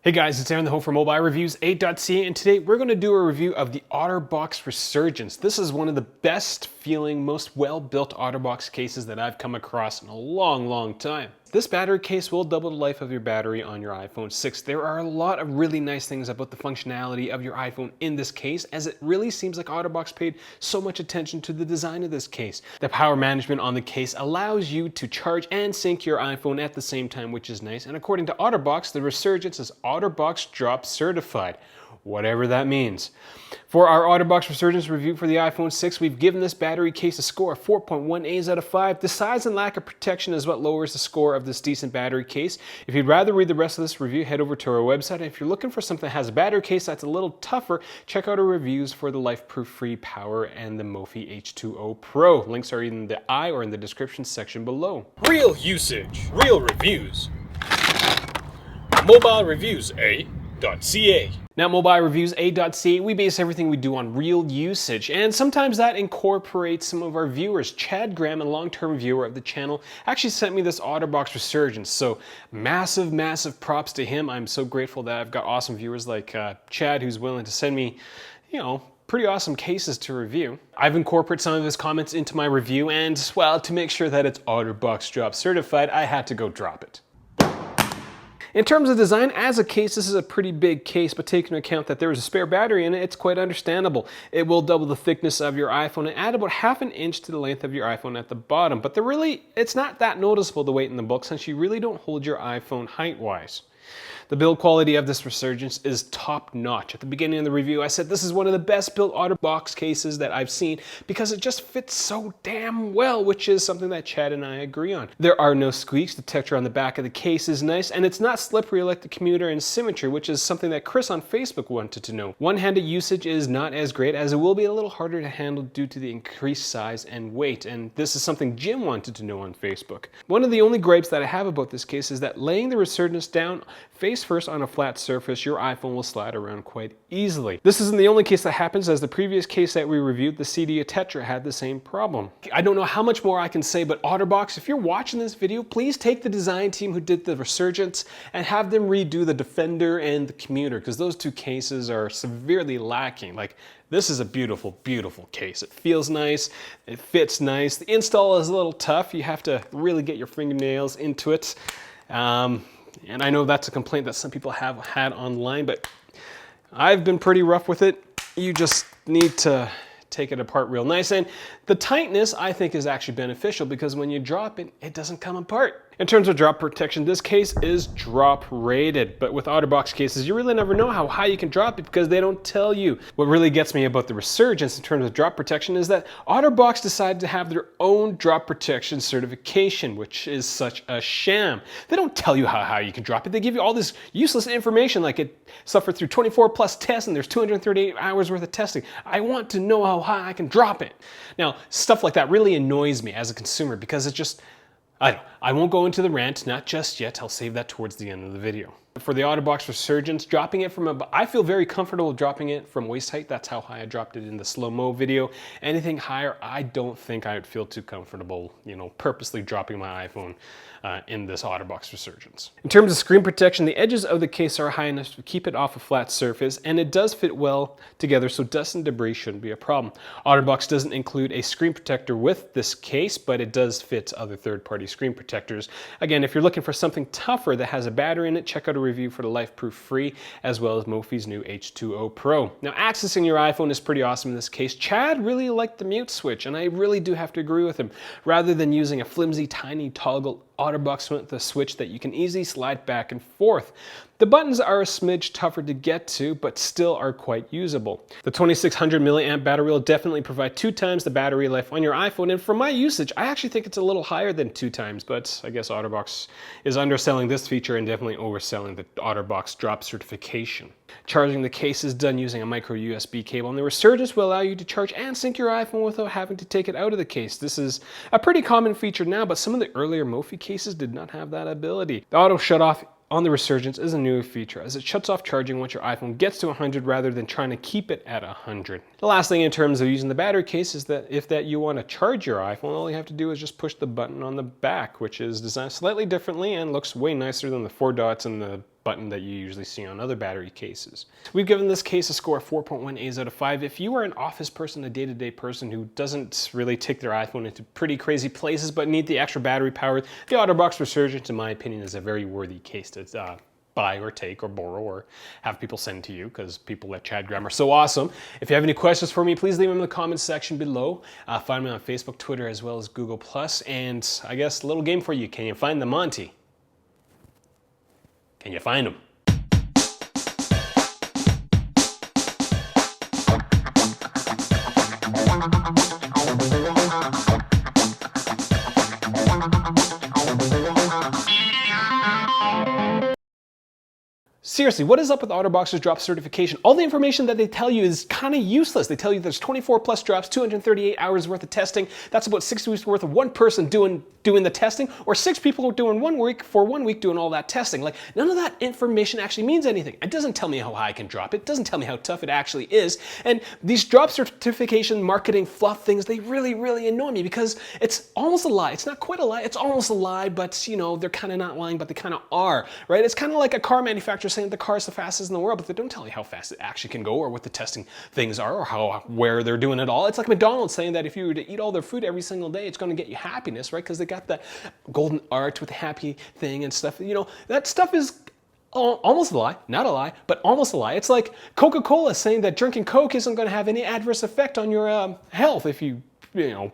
Hey guys, it's Aaron, the home for mobile reviews, 8.ca, and today we're going to do a review of the Otterbox Resurgence. This is one of the best feeling, most well-built Otterbox cases that I've come across in a long time. This battery case will double the life of your battery on your iPhone 6. There are a lot of really nice things about the functionality of your iPhone in this case, as it really seems like Otterbox paid so much attention to the design of this case. The power management on the case allows you to charge and sync your iPhone at the same time, which is nice. And according to Otterbox, the Resurgence is Otterbox Certified, whatever that means. For our Otterbox Resurgence review for the iPhone 6, we've given this battery case a score of 4.18 out of 5. The size and lack of protection is what lowers the score of this decent battery case. If you'd rather read the rest of this review, head over to our website. And if you're looking for something that has a battery case that's a little tougher, check out our reviews for the LifeProof Free Power and the Mophie H2O Pro. Links are in the I or in the description section below. Real usage, real reviews. Mobile Reviews A.ca. Now, Mobile Reviews A.ca, we base everything we do on real usage, and sometimes that incorporates some of our viewers. Chad Graham, a long-term viewer of the channel, actually sent me this Otterbox Resurgence, so massive props to him. I'm so grateful that I've got awesome viewers like Chad, who's willing to send me, pretty awesome cases to review. I've incorporated some of his comments into my review, and, well, to make sure that it's Otterbox Certified, I had to go drop it. In terms of design, as a case, this is a pretty big case, but taking into account that there is a spare battery in it, it's quite understandable. It will double the thickness of your iPhone and add about ½ an inch to the length of your iPhone at the bottom, but it's not that noticeable, the weight in the bulk, since you really don't hold your iPhone height-wise. The build quality of this Resurgence is top notch. At the beginning of the review, I said this is one of the best built Otterbox cases that I've seen because it just fits so damn well, which is something that Chad and I agree on. There are no squeaks, the texture on the back of the case is nice, and it's not slippery like the Commuter and Symmetry, which is something that Chris on Facebook wanted to know. One-handed usage is not as great, as it will be a little harder to handle due to the increased size and weight, and this is something Jim wanted to know on Facebook. One of the only gripes that I have about this case is that laying the Resurgence down face first on a flat surface, your iPhone will slide around quite easily. This isn't the only case that happens, as the previous case that we reviewed, the CD Tetra, had the same problem. I don't know how much more I can say, but Otterbox, if you're watching this video, please take the design team who did the Resurgence and have them redo the Defender and the Commuter, because those two cases are severely lacking. Like, this is a beautiful case. It feels nice, it fits nice. The install is a little tough. You have to really get your fingernails into it. And I know that's a complaint that some people have had online, but I've been pretty rough with it. You just need to take it apart real nice. And the tightness, I think, is actually beneficial because when you drop it, it doesn't come apart. In terms of drop protection, this case is drop rated, but with Otterbox cases, you really never know how high you can drop it because they don't tell you. What really gets me about the Resurgence in terms of drop protection is that Otterbox decided to have their own drop protection certification, which is such a sham. They don't tell you how high you can drop it. They give you all this useless information, like it suffered through 24 plus tests and there's 238 hours worth of testing. I want to know how high I can drop it. Now, stuff like that really annoys me as a consumer because it's just, I won't go into the rant, not just yet. I'll save that towards the end of the video. For the Otterbox Resurgence, dropping it I feel very comfortable dropping it from waist height. That's how high I dropped it in the slow-mo video. Anything higher, I don't think I would feel too comfortable, purposely dropping my iPhone in this Otterbox Resurgence. In terms of screen protection, the edges of the case are high enough to keep it off a flat surface, and it does fit well together, so dust and debris shouldn't be a problem. Otterbox doesn't include a screen protector with this case, but it does fit other third-party screen protectors. Again, if you're looking for something tougher that has a battery in it, check out a review for the LifeProof Free, as well as Mophie's new H2O Pro. Now, accessing your iPhone is pretty awesome in this case. Chad really liked the mute switch, and I really do have to agree with him. Rather than using a flimsy, tiny toggle, Otterbox went with a switch that you can easily slide back and forth. The buttons are a smidge tougher to get to, but still are quite usable. The 2600 milliamp battery will definitely provide 2 times the battery life on your iPhone, and for my usage, I actually think it's a little higher than 2 times, but I guess Otterbox is underselling this feature and definitely overselling the Otterbox drop certification. Charging the case is done using a micro USB cable, and the Resurgence will allow you to charge and sync your iPhone without having to take it out of the case. This is a pretty common feature now, but some of the earlier Mophie cases did not have that ability. The auto shut off on the Resurgence is a new feature, as it shuts off charging once your iPhone gets to 100 rather than trying to keep it at 100. The last thing in terms of using the battery case is that if you want to charge your iPhone, all you have to do is just push the button on the back, which is designed slightly differently and looks way nicer than the 4 dots and the button that you usually see on other battery cases. We've given this case a score of 4.1 A's out of 5. If you are an office person, a day-to-day person who doesn't really take their iPhone into pretty crazy places but need the extra battery power, the Otterbox Resurgence, in my opinion, is a very worthy case to buy or take or borrow or have people send to you, because people at Chad Graham are so awesome. If you have any questions for me, please leave them in the comments section below. Find me on Facebook, Twitter, as well as Google+. And I guess a little game for you. Can you find the Monty? Can you find him? Seriously, what is up with Otterbox's drop certification? All the information that they tell you is kind of useless. They tell you there's 24 plus drops, 238 hours worth of testing. That's about 6 weeks worth of one person doing the testing, or 6 people doing 1 week for 1 week doing all that testing. Like, none of that information actually means anything. It doesn't tell me how high I can drop it. It doesn't tell me how tough it actually is. And these drop certification marketing fluff things, they really, really annoy me, because it's almost a lie. It's not quite a lie. It's almost a lie, but you know, they're kind of not lying, but they kind of are, right? It's kind of like a car manufacturer saying the car is the fastest in the world, but they don't tell you how fast it actually can go, or what the testing things are, or where they're doing it all. It's like McDonald's saying that if you were to eat all their food every single day, it's going to get you happiness, right? Because they got the golden arch with the happy thing and stuff. You know, that stuff is almost a lie, not a lie, but almost a lie. It's like Coca-Cola saying that drinking Coke isn't going to have any adverse effect on your health if you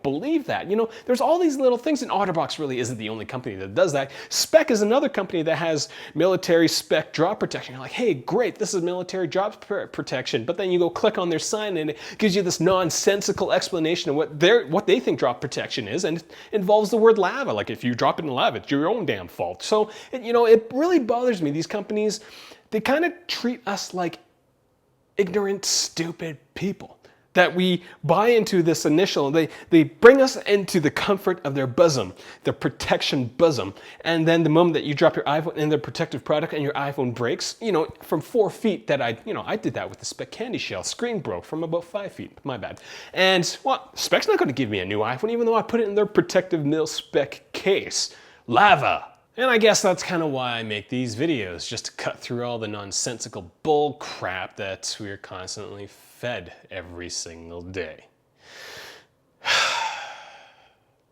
believe that. You know, there's all these little things, and Otterbox really isn't the only company that does that. Spec is another company that has military spec drop protection. You're like, hey, great, this is military drop protection. But then you go click on their sign and it gives you this nonsensical explanation of what they think drop protection is, and it involves the word lava. Like, if you drop it in lava, it's your own damn fault. So, it really bothers me. These companies, they kind of treat us like ignorant, stupid people that we buy into this initial. They bring us into the comfort of their bosom, their protection bosom, and then the moment that you drop your iPhone in their protective product and your iPhone breaks, from 4 feet, that I did that with the Spec candy shell. Screen broke from about 5 feet. My bad. And well, Spec's not going to give me a new iPhone, even though I put it in their protective mil-spec case. Lava. And I guess that's kind of why I make these videos, just to cut through all the nonsensical bull crap that we're constantly fed every single day.